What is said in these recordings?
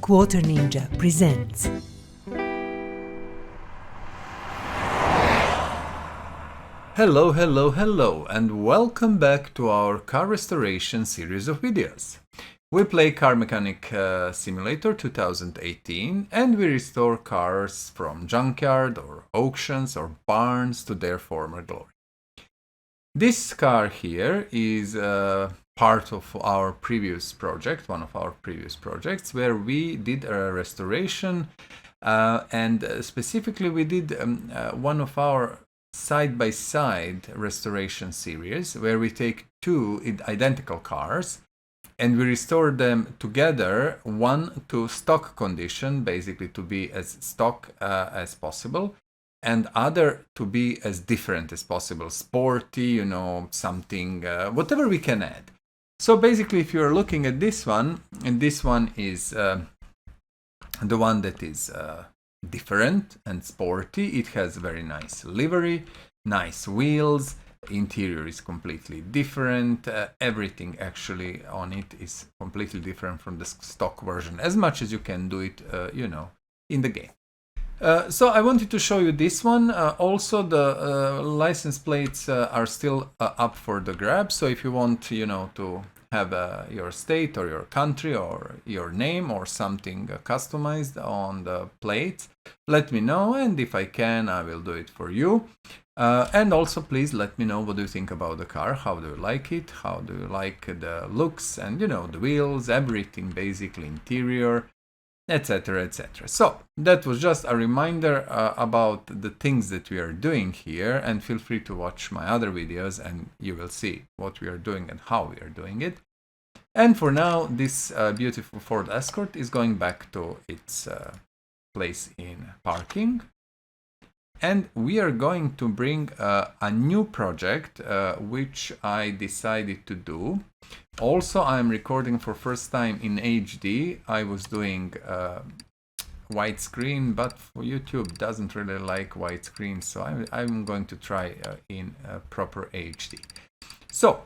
Quarter Ninja presents. Hello, and welcome back to our car restoration series of videos. We play Car Mechanic Simulator 2018 and we restore cars from junkyard or auctions or barns to their former glory. This car here is part of our previous project, one of our previous projects, where we did a restoration and specifically we did one of our side-by-side restoration series where we take two identical cars and we restore them together, one to stock condition, basically to be as stock as possible, and other to be as different as possible, sporty, something, whatever we can add. So basically, if you're looking at this one, and this one is the one that is different and sporty. It has very nice livery, nice wheels, interior is completely different, everything actually on it is completely different from the stock version, as much as you can do it, in the game. So I wanted to show you this one. Also, the license plates are still up for the grab. So if you want, to have your state or your country or your name or something customized on the plates, let me know. And if I can, I will do it for you. And also, please let me know what do you think about the car. How do you like it? How do you like the looks and, the wheels, everything, basically interior, etc, etc. So that was just a reminder about the things that we are doing here, and feel free to watch my other videos and you will see what we are doing and how we are doing it. And for now, this beautiful Ford Escort is going back to its place in parking, and we are going to bring a new project which I decided to do. Also, I'm recording for first time in HD. I was doing widescreen, but for YouTube doesn't really like widescreen, so I'm going to try in proper HD. So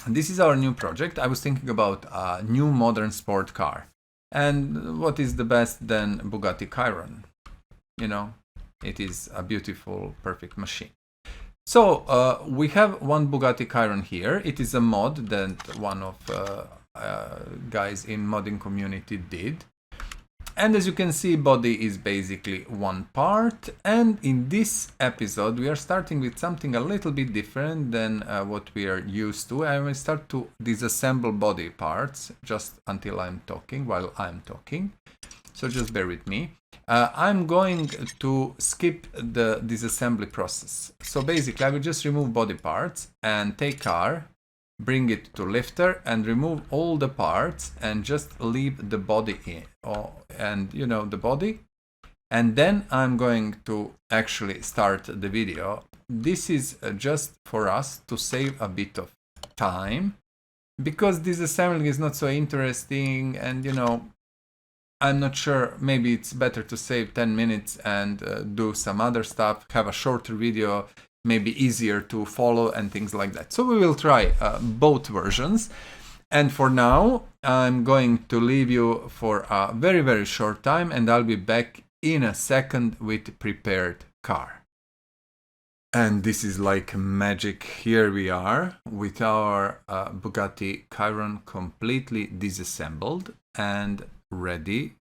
this is our new project. I was thinking about a new modern sport car, and what is the best than Bugatti Chiron? It is a beautiful, perfect machine. So we have one Bugatti Chiron here. It is a mod that one of guys in modding community did. And as you can see, body is basically one part. And in this episode, we are starting with something a little bit different than what we are used to. I will start to disassemble body parts just until while I'm talking. So just bear with me. I'm going to skip the disassembly process. So basically, I will just remove body parts and take car, bring it to lifter and remove all the parts and just leave the body in, the body. And then I'm going to actually start the video. This is just for us to save a bit of time, because disassembling is not so interesting, and I'm not sure, maybe it's better to save 10 minutes and do some other stuff, have a shorter video, maybe easier to follow and things like that. So we will try both versions. And for now, I'm going to leave you for a very, very short time, and I'll be back in a second with prepared car. And this is like magic. Here we are with our Bugatti Chiron completely disassembled and ready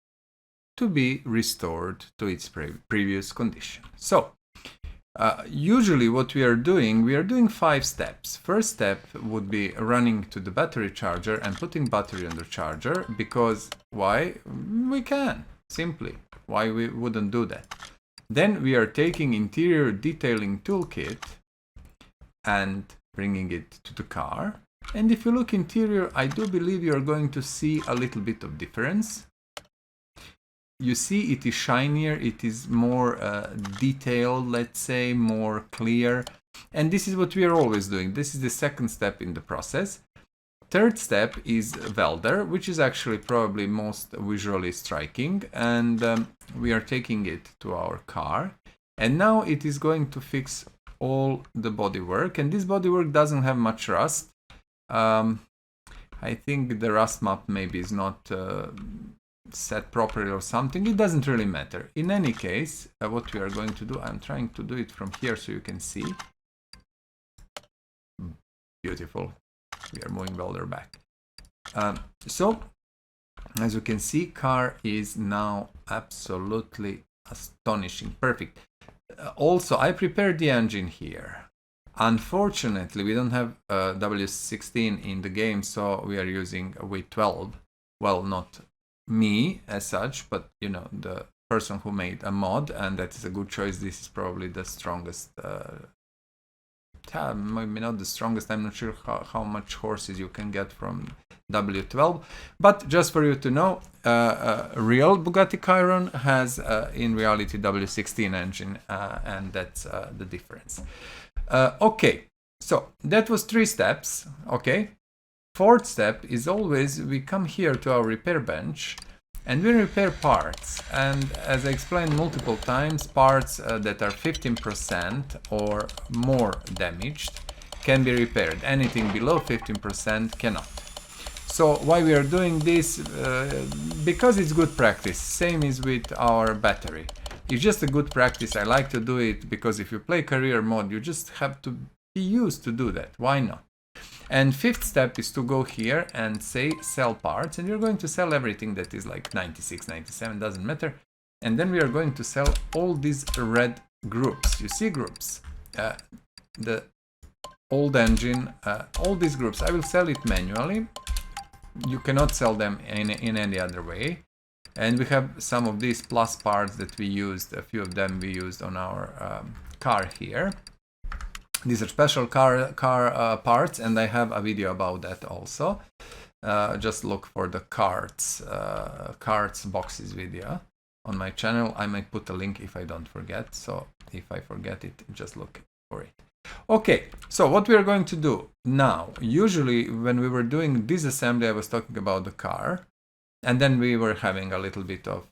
to be restored to its previous condition. So usually what we are doing 5 steps. First step would be running to the battery charger and putting battery on the charger, because why? We can, simply. Why we wouldn't do that? Then we are taking interior detailing toolkit and bringing it to the car. And if you look interior, I do believe you are going to see a little bit of difference. You see it is shinier, it is more detailed, let's say, more clear. And this is what we are always doing. This is the second step in the process. Third step is welder, which is actually probably most visually striking. And we are taking it to our car. And now it is going to fix all the bodywork. And this bodywork doesn't have much rust. I think the rust map maybe is not set properly or something. It doesn't really matter. In any case, what we are going to do, I'm trying to do it from here so you can see. Beautiful. We are moving welder back. So, as you can see, car is now absolutely astonishing. Perfect. Also, I prepared the engine here. Unfortunately, we don't have W16 in the game, so we are using V12. Well, not me as such, but you know, the person who made a mod, and that is a good choice. This is probably the strongest, maybe not the strongest, I'm not sure how much horses you can get from W12, but just for you to know, real Bugatti Chiron has in reality W16 engine, and that's the difference. Okay, so that was 3 steps. Okay, 4th step is always we come here to our repair bench and we repair parts, and as I explained multiple times, parts that are 15% or more damaged can be repaired. Anything below 15% cannot. So why we are doing this? Because it's good practice. Same is with our battery. It's just a good practice. I like to do it because if you play career mode, you just have to be used to do that. Why not? And 5th step is to go here and say sell parts, and you're going to sell everything that is like 96, 97, doesn't matter. And then we are going to sell all these red groups. You see groups, the old engine, all these groups. I will sell it manually. You cannot sell them in any other way. And we have some of these plus parts that we used, a few of them we used on our car here. These are special car parts, and I have a video about that also. Just look for the carts boxes video on my channel. I might put a link if I don't forget. So if I forget it, just look for it. Okay, so what we are going to do now, usually when we were doing disassembly, I was talking about the car. And then we were having a little bit of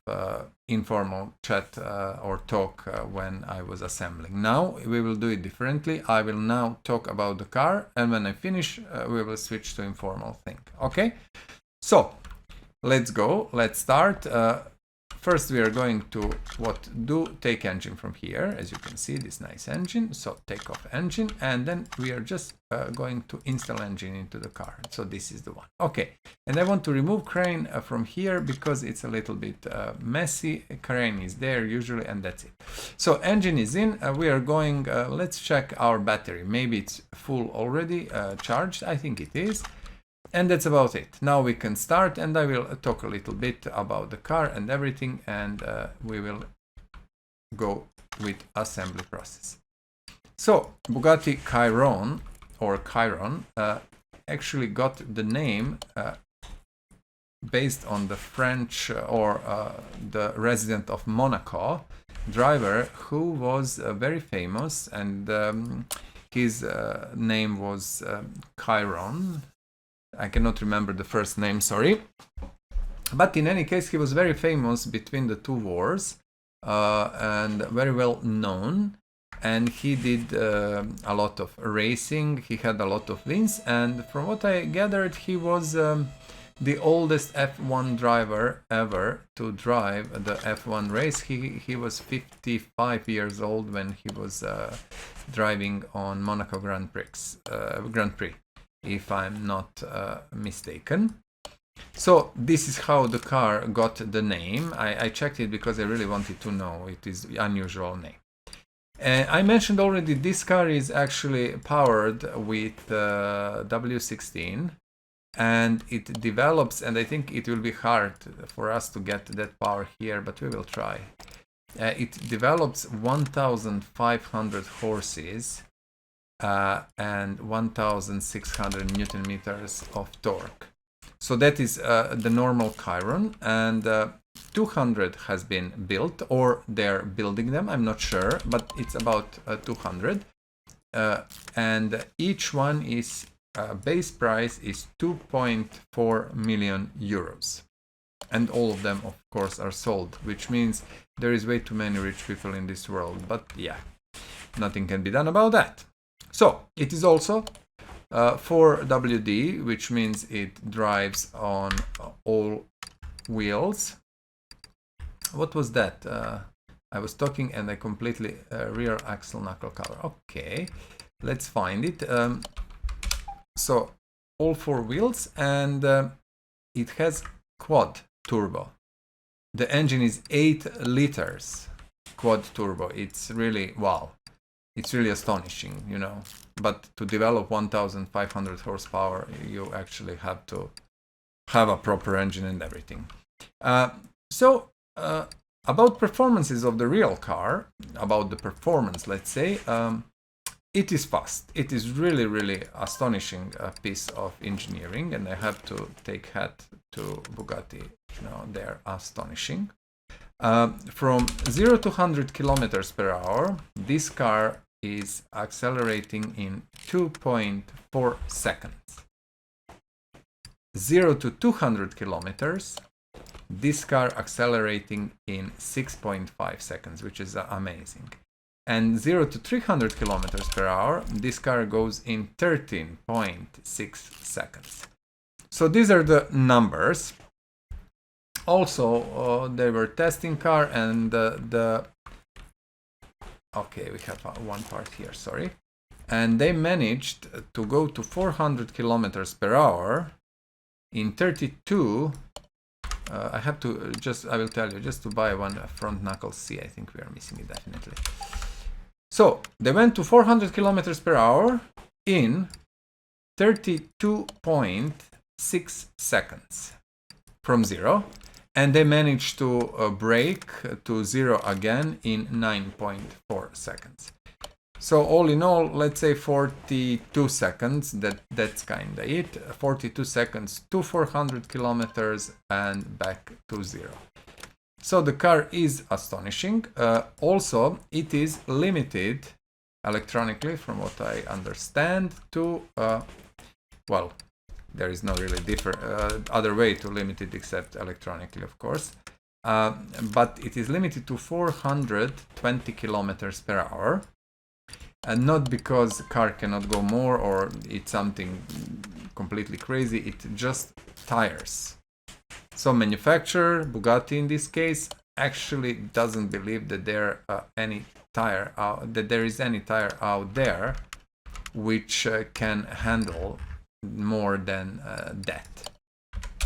informal chat or talk when I was assembling. Now we will do it differently. I will now talk about the car, and when I finish, we will switch to informal thing. Okay? So let's go. Let's start. First, we are going to take engine from here. As you can see, this nice engine. So take off engine, and then we are just going to install engine into the car. So this is the one. Okay, and I want to remove crane from here because it's a little bit messy. Crane is there usually, and that's it. So engine is in. We are going. Let's check our battery. Maybe it's full already charged. I think it is. And that's about it. Now we can start, and I will talk a little bit about the car and everything, and we will go with assembly process. So Bugatti Chiron, or Chiron, actually got the name based on the French or the resident of Monaco driver who was very famous, and his name was Chiron. I cannot remember the first name, sorry. But in any case, he was very famous between the 2 wars and very well known. And he did a lot of racing. He had a lot of wins. And from what I gathered, he was the oldest F1 driver ever to drive the F1 race. He was 55 years old when he was driving on Monaco Grand Prix. If I'm not mistaken. So this is how the car got the name. I checked it because I really wanted to know. It is an unusual name. I mentioned already this car is actually powered with W16, and it develops, and I think it will be hard for us to get that power here, but we will try. It develops 1,500 horses and 1,600 Newton meters of torque. So that is the normal Chiron, and 200 has been built, or they're building them, I'm not sure, but it's about 200. And each one is base price is 2.4 million euros. And all of them, of course, are sold, which means there is way too many rich people in this world. But yeah, nothing can be done about that. So it is also 4WD, which means it drives on all wheels. What was that? I was talking and I completely rear axle knuckle cover. Okay, let's find it. So all four wheels, and it has quad turbo. The engine is 8 liters quad turbo. It's really, wow. It's really astonishing, you know. But to develop 1,500 horsepower, you actually have to have a proper engine and everything. About performances of the real car, about the performance, let's say, it is fast. It is really, really astonishing piece of engineering, and I have to take hat to Bugatti. You know, they're astonishing. From 0 to 100 kilometers per hour, this car is accelerating in 2.4 seconds. 0 to 200 kilometers, this car accelerating in 6.5 seconds, which is amazing. And 0 to 300 kilometers per hour, this car goes in 13.6 seconds. So these are the numbers. Also, they were testing car, and okay, we have one part here, sorry. And they managed to go to 400 kilometers per hour in 32. I have to I will tell you, just to buy one front knuckle C, I think we are missing it definitely. So they went to 400 kilometers per hour in 32.6 seconds from 0. And they managed to brake to 0 again in 9.4 seconds. So all in all, let's say 42 seconds, that's kind of it. 42 seconds to 400 kilometers and back to 0. So the car is astonishing. Also, it is limited electronically, from what I understand, to, well, there is no really other way to limit it except electronically, of course. But it is limited to 420 kilometers per hour. And not because the car cannot go more or it's something completely crazy, it just tires. So manufacturer, Bugatti in this case, actually doesn't believe that there is any tire out there which can handle more than that.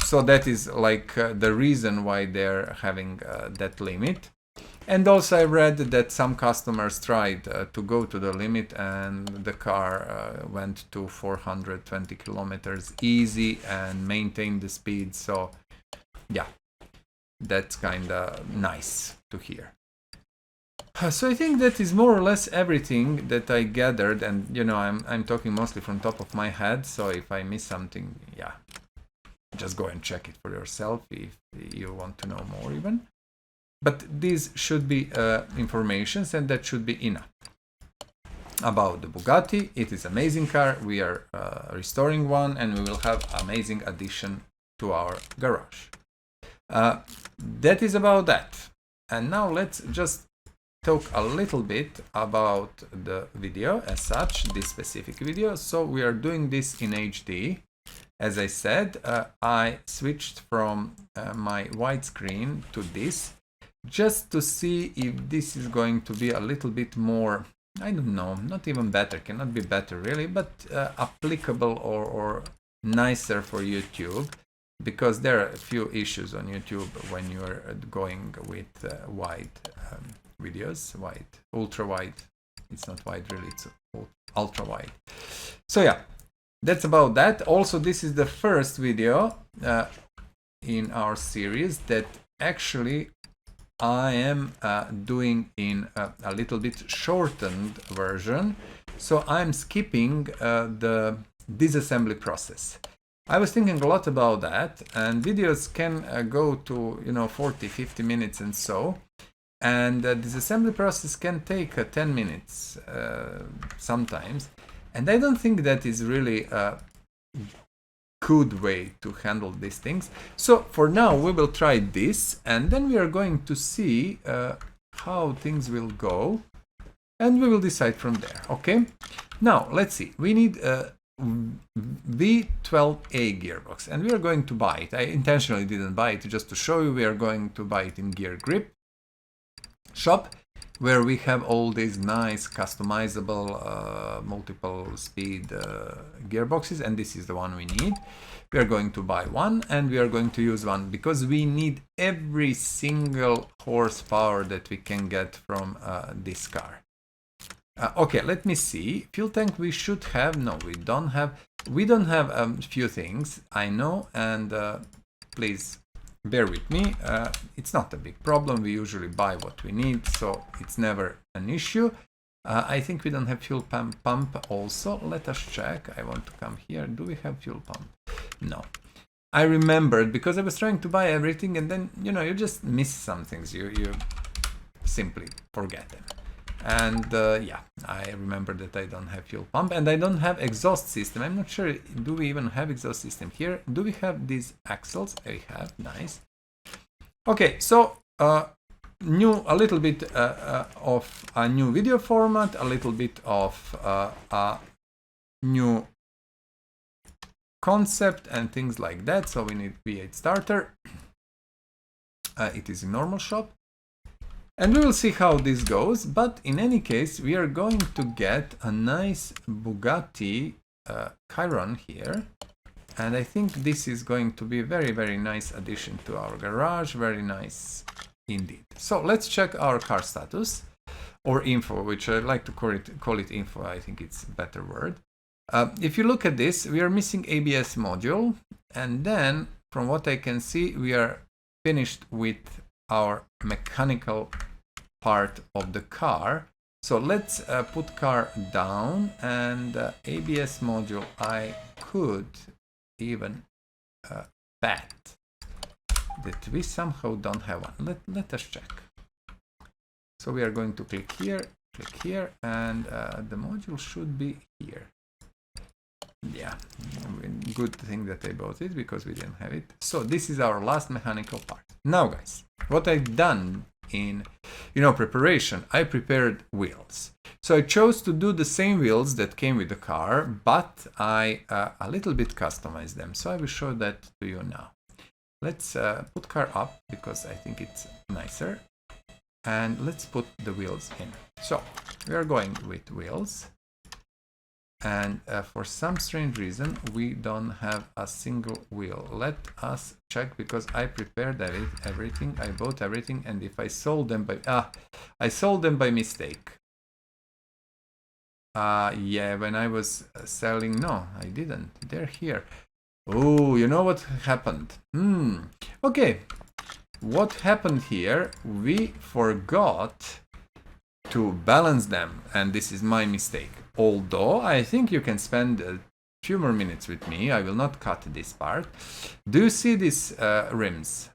So that is like the reason why they're having that limit. And also I read that some customers tried to go to the limit, and the car went to 420 kilometers easy and maintained the speed. So yeah, that's kind of nice to hear. So I think that is more or less everything that I gathered, and you know, I'm talking mostly from top of my head, so if I miss something, yeah, just go and check it for yourself if you want to know more even. But these should be informations, and that should be enough. About the Bugatti, it is an amazing car. We are restoring one, and we will have amazing addition to our garage. That is about that. And now let's just talk a little bit about the video as such, this specific video. So we are doing this in HD. As I said, I switched from my widescreen to this, just to see if this is going to be a little bit more, I don't know, not even better, cannot be better really, but applicable or nicer for YouTube, because there are a few issues on YouTube when you're going with wide videos, ultra wide. It's not wide really, it's ultra wide. So yeah, that's about that. Also, this is the first video in our series that actually I am doing in a little bit shortened version. So I'm skipping the disassembly process. I was thinking a lot about that, and videos can go to 40-50 minutes and so, and the disassembly process can take 10 minutes sometimes, and I don't think that is really a good way to handle these things. So for now we will try this, and then we are going to see how things will go, and we will decide from there. Okay, now let's see. We need a V12A gearbox, and we are going to buy it. I intentionally didn't buy it just to show you. We are going to buy it in gear grip, shop where we have all these nice customizable multiple speed gearboxes, and this is the one we need. We are going to buy one and we are going to use one because we need every single horsepower that we can get from this car. Okay, let me see. Fuel tank we should have. No, we don't have. We don't have a few things, I know, and please bear with me. It's not a big problem. We usually buy what we need, so it's never an issue. I think we don't have fuel pump also. Let us check. I want to come here. Do we have fuel pump? No. I remembered because I was trying to buy everything, and then, you know, you just miss some things. You simply forget them. And yeah, I remember that I don't have fuel pump and I don't have exhaust system. I'm not sure, do we even have exhaust system here? Do we have these axles? I have, nice. Okay, so a little bit of a new video format, a little bit of a new concept and things like that. So we need V8 starter. It is in normal shop. And we will see how this goes, but in any case, we are going to get a nice Bugatti Chiron here. And I think this is going to be a very, very nice addition to our garage. Very nice indeed. So let's check our car status, or info, which I like to call it info. I think it's a better word. If you look at this, we are missing ABS module. And then, from what I can see, we are finished with our mechanical part of the car. So let's put car down, and ABS module I could even bet that we somehow don't have one. Let us check. So we are going to click here, and the module should be here. Yeah, good thing that I bought it because we didn't have it. So this is our last mechanical part. Now guys, what I've done in preparation, I prepared wheels. So I chose to do the same wheels that came with the car, but I a little bit customized them. So I will show that to you now. Let's put car up because I think it's nicer, and let's put the wheels in. So we are going with wheels. And for some strange reason, we don't have a single wheel. Let us check, because I prepared everything. I bought everything, and if I sold them I sold them by mistake. Yeah, when I was selling, no, I didn't. They're here. Oh, you know what happened? Okay, what happened here? We forgot to balance them, and this is my mistake. Although I think you can spend a few more minutes with me, I will not cut this part. Do you see these rims?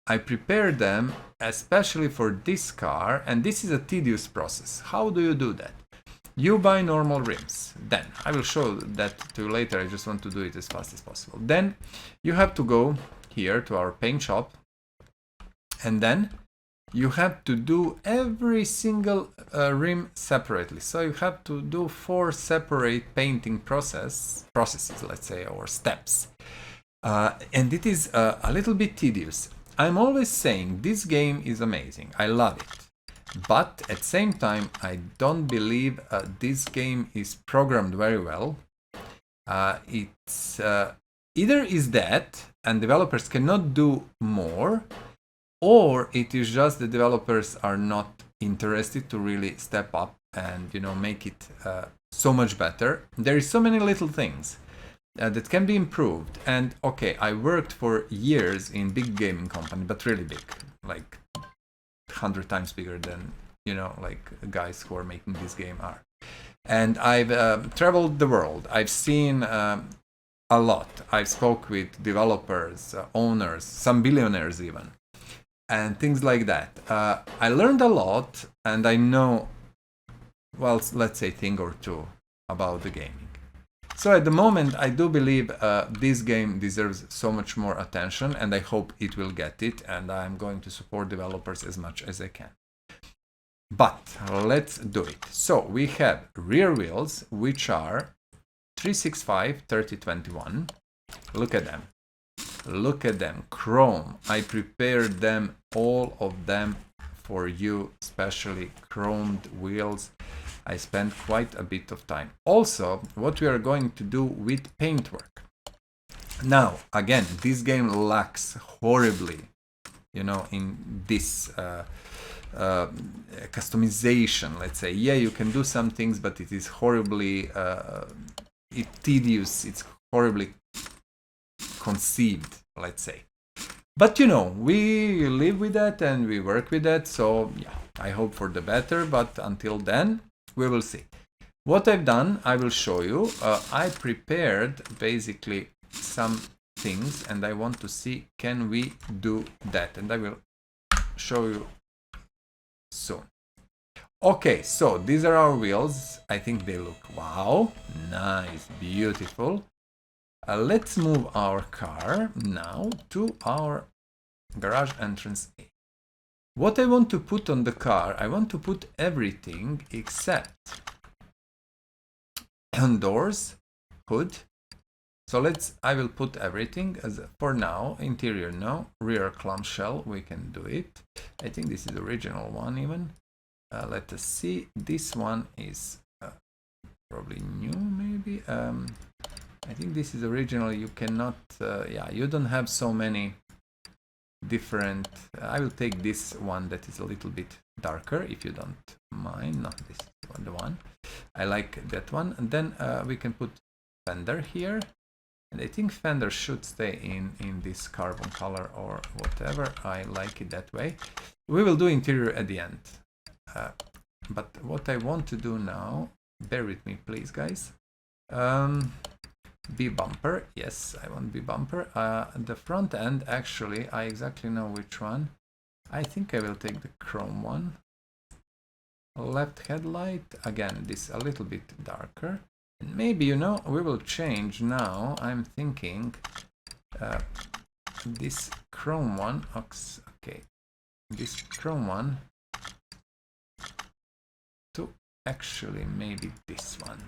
I prepared them especially for this car, and this is a tedious process. How do you do that? You buy normal rims. Then I will show that to you later. I just want to do it as fast as possible. Then you have to go here to our paint shop, and then you have to do every single rim separately. So you have to do 4 separate painting processes, let's say, or steps. And it is a little bit tedious. I'm always saying this game is amazing. I love it. But at the same time, I don't believe this game is programmed very well. It's either is that, and developers cannot do more, or it is just the developers are not interested to really step up and make it so much better. There is so many little things that can be improved. And okay, I worked for years in big gaming company, but really big, like 100 times bigger than like guys who are making this game are. And I've traveled the world. I've seen a lot. I've spoke with developers, owners, some billionaires even, and things like that. I learned a lot, and I know, well, let's say thing or two about the gaming. So at the moment, I do believe this game deserves so much more attention, and I hope it will get it, and I'm going to support developers as much as I can. But let's do it. So we have rear wheels, which are 365 3021. Look at them. Look at them, chrome. I prepared them, all of them, for you, especially chromed wheels. I spent quite a bit of time. Also, what we are going to do with paintwork. Now, again, this game lacks horribly, you know, in this customization, let's say. Yeah, you can do some things, but it is horribly tedious. It's horribly conceived, let's say. But you know, we live with that and we work with that. So yeah, I hope for the better. But until then, we will see. What I've done, I will show you. I prepared basically some things and I want to see, can we do that? And I will show you soon. Okay, so these are our wheels. I think they look, wow, nice, beautiful. Let's move our car now to our garage entrance A. What I want to put on the car, I want to put everything except doors, hood. So I will put everything as for now. Interior no, rear clamshell, we can do it. I think this is the original one even. Let us see. This one is probably new, maybe. I think this is original. You cannot, yeah, you don't have so many different. I will take this one that is a little bit darker, if you don't mind. Not this one, the one. I like that one. And then we can put fender here. And I think fender should stay in this carbon color or whatever. I like it that way. We will do interior at the end. But what I want to do now, bear with me, please, guys. B bumper, yes, I want B bumper. The front end, actually, I exactly know which one. I think I will take the chrome one. Left headlight, again, this a little bit darker. And maybe, you know, we will change now. I'm thinking this chrome one, okay, this chrome one to actually maybe this one.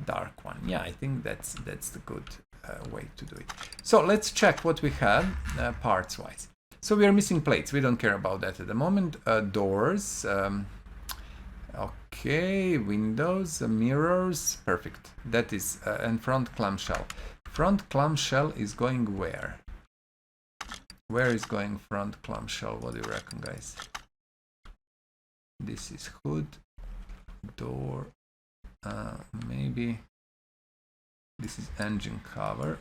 Dark one. Yeah, I think that's the good way to do it. So let's check what we have parts wise. So we are missing plates. We don't care about that at the moment. Doors. Okay, windows, mirrors. Perfect. That is and front clamshell. Front clamshell is going where? Where is going front clamshell? What do you reckon, guys? This is hood, door. Maybe this is engine cover,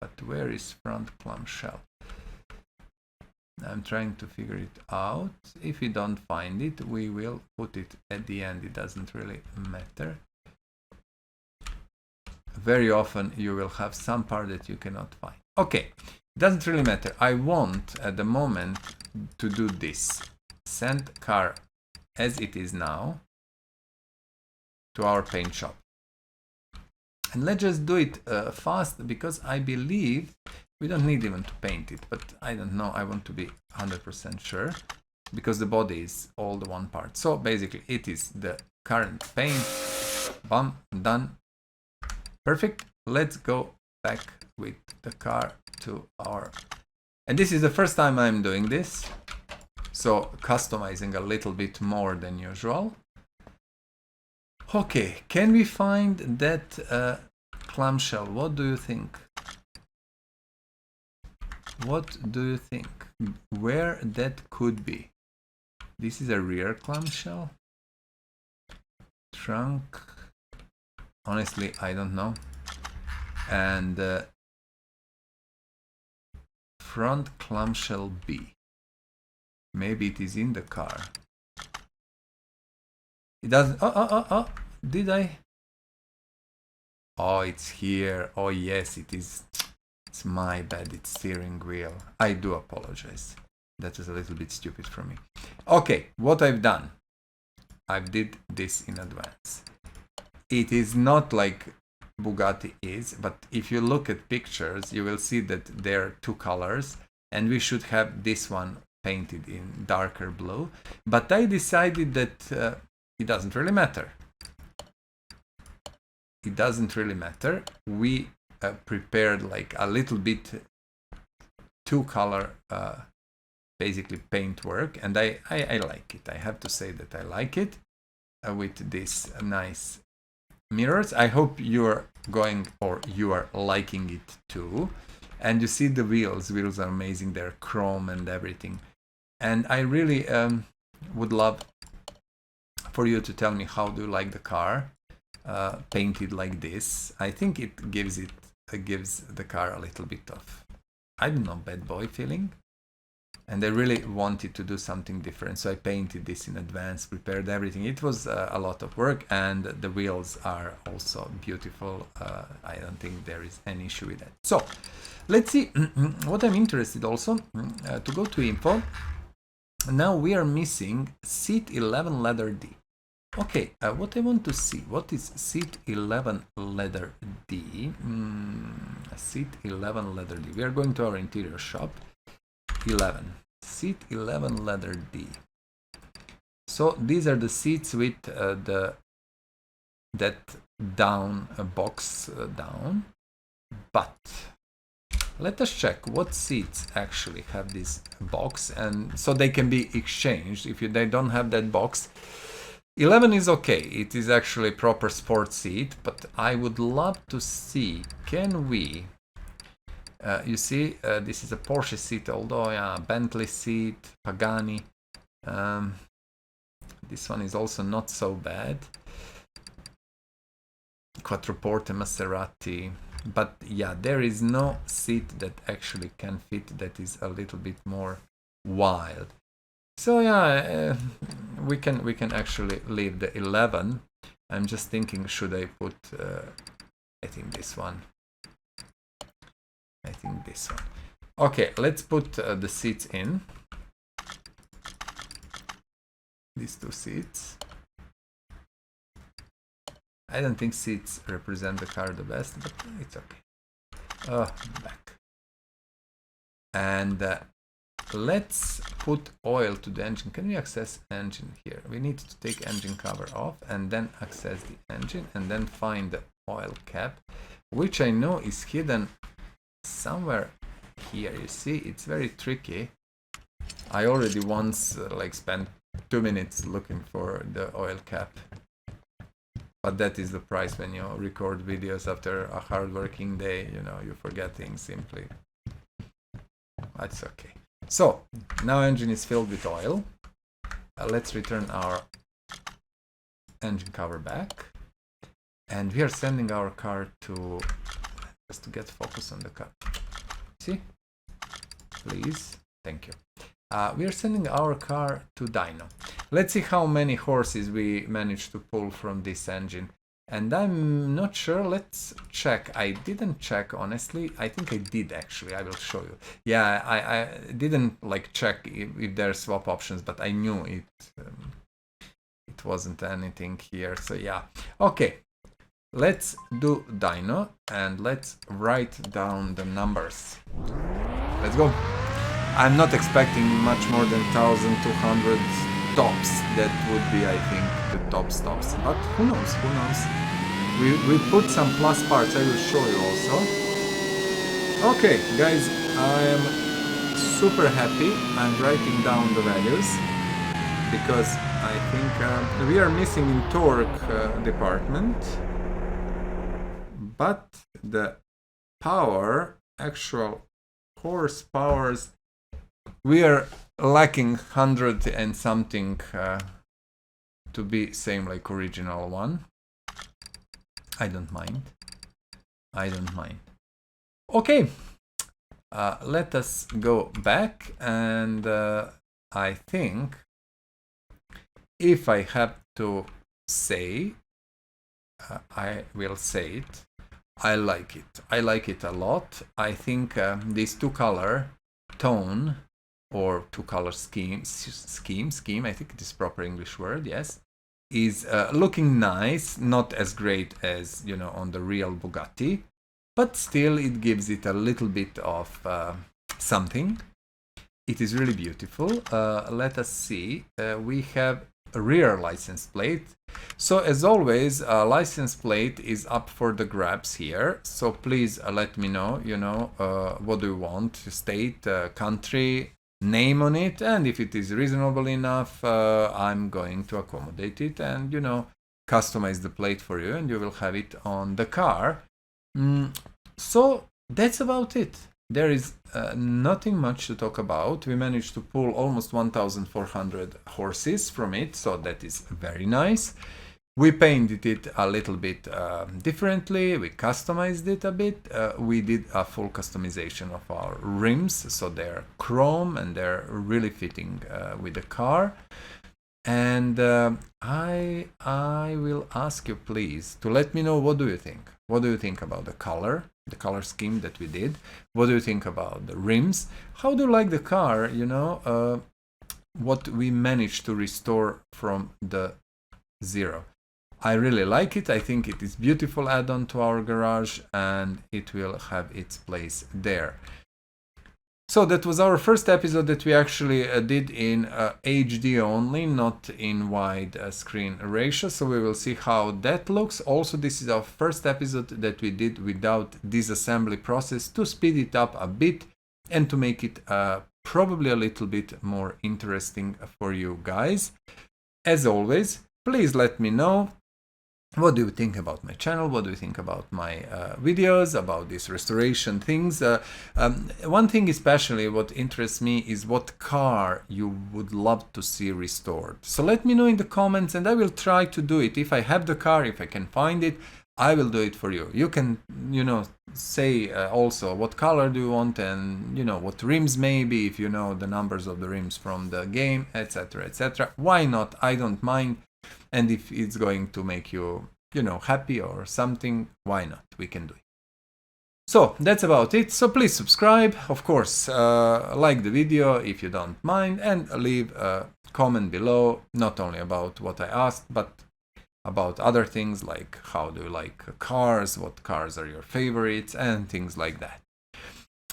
but where is front clamshell? I'm trying to figure it out. If we don't find it, we will put it at the end. It doesn't really matter. Very often you will have some part that you cannot find. Okay, doesn't really matter. I want at the moment to do this. Send car as it is now to our paint shop. And let's just do it fast, because I believe we don't need even to paint it, but I don't know, I want to be 100% sure, because the body is all the one part. So basically it is the current paint. Bam, done. Perfect. Let's go back with the car to our, and this is the first time I'm doing this, so customizing a little bit more than usual. Okay, can we find that clamshell? What do you think? What do you think? Where that could be? This is a rear clamshell. Trunk. Honestly, I don't know. And front clamshell B. Maybe it is in the car. It doesn't. Oh, did I? Oh, it's here. Oh, yes, it is. It's my bad. It's steering wheel. I do apologize. That was a little bit stupid for me. Okay, what I've done. I did this in advance. It is not like Bugatti is, but if you look at pictures, you will see that there are two colors, and we should have this one painted in darker blue. But I decided that it doesn't really matter. It doesn't really matter. We prepared like a little bit two color basically paint work, and I like it. I have to say that I like it with these nice mirrors. I hope you are liking it too. And you see the wheels are amazing. They're chrome and everything. And I really would love for you to tell me how do you like the car painted like this. I think it gives the car a little bit of, I don't know, bad boy feeling. And I really wanted to do something different, so I painted this in advance, prepared everything. It was a lot of work, and the wheels are also beautiful. I don't think there is any issue with that. So let's see what I'm interested also to go to info. Now we are missing seat 11 leather D. Okay, what I want to see, what is seat 11 leather D? Seat 11 leather D. We are going to our interior shop. 11 seat 11 leather D. So these are the seats with that down box down, but let us check what seats actually have this box, and so they can be exchanged if they don't have that box. 11 is okay, it is actually proper sport seat, but I would love to see, can we you see, this is a Porsche seat, although yeah, Bentley seat, Pagani. This one is also not so bad. Quattroporte Maserati. But yeah, there is no seat that actually can fit that is a little bit more wild. So yeah, we can actually leave the 11. I'm just thinking, should I put? I think this one. I think this one. Okay, let's put the seats in. These two seats. I don't think seats represent the car the best, but it's okay. Oh, back. And let's put oil to the engine. Can we access engine here? We need to take engine cover off and then access the engine and then find the oil cap, which I know is hidden somewhere here. You see, it's very tricky. I already once like spent 2 minutes looking for the oil cap, but that is the price when you record videos after a hard working day. You know, you forget things simply. That's okay. So now engine is filled with oil. Let's return our engine cover back, and we are sending our car to, just to get focus on the car. See? Please. Thank you. We are sending our car to dyno. Let's see how many horses we managed to pull from this engine. And I'm not sure. Let's check. I didn't check, honestly. I think I did actually. I will show you. Yeah, I didn't like check if there are swap options, but I knew it. It wasn't anything here. So yeah. Okay. Let's do dyno and let's write down the numbers. Let's go. I'm not expecting much more than 1,200 tops. That would be, I think, the top stops. But who knows? Who knows? We put some plus parts. I will show you also. Okay, guys, I am super happy. I'm writing down the values because I think we are missing in torque department. But the power, actual horsepowers, we are lacking 100 and something to be same like original one. I don't mind. I don't mind. Okay, let us go back, and I think if I have to say, I will say it. I like it. I like it a lot. I think this two-color tone or two-color scheme, I think it is proper English word, yes, is looking nice, not as great as, you know, on the real Bugatti, but still it gives it a little bit of something. It is really beautiful. Let us see. We have a rear license plate. So as always, license plate is up for the grabs here. So please let me know, you know, what do you want? State, country, name on it, and if it is reasonable enough, I'm going to accommodate it and, you know, customize the plate for you, and you will have it on the car. So that's about it. There is nothing much to talk about. We managed to pull almost 1,400 horses from it, so that is very nice. We painted it a little bit differently. We customized it a bit. We did a full customization of our rims, so they're chrome and they're really fitting with the car. And I will ask you, please, to let me know, what do you think? What do you think about the color scheme that we did? What do you think about the rims? How do you like the car? You know, what we managed to restore from the zero. I really like it. I think it is beautiful add-on to our garage, and it will have its place there. So that was our first episode that we actually did in HD only, not in wide screen ratio. So we will see how that looks. Also, this is our first episode that we did without disassembly process, to speed it up a bit and to make it probably a little bit more interesting for you guys. As always, please let me know, what do you think about my channel? What do you think about my videos, about these restoration things? One thing especially what interests me is what car you would love to see restored. So let me know in the comments, and I will try to do it. If I have the car, if I can find it, I will do it for you. You can, you know, say also what color do you want, and, you know, what rims maybe, if you know the numbers of the rims from the game, etc., etc. Why not? I don't mind. And if it's going to make you, you know, happy or something, why not? We can do it. So that's about it. So please subscribe, of course, like the video if you don't mind, and leave a comment below, not only about what I asked, but about other things like how do you like cars, what cars are your favorites, and things like that.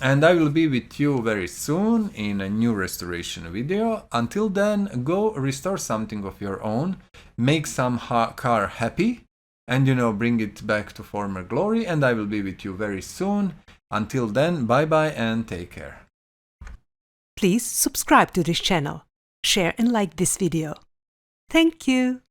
And I will be with you very soon in a new restoration video. Until then, go restore something of your own, make some car happy, and, you know, bring it back to former glory. And I will be with you very soon. Until then, bye bye and take care. Please subscribe to this channel, share and like this video. Thank you.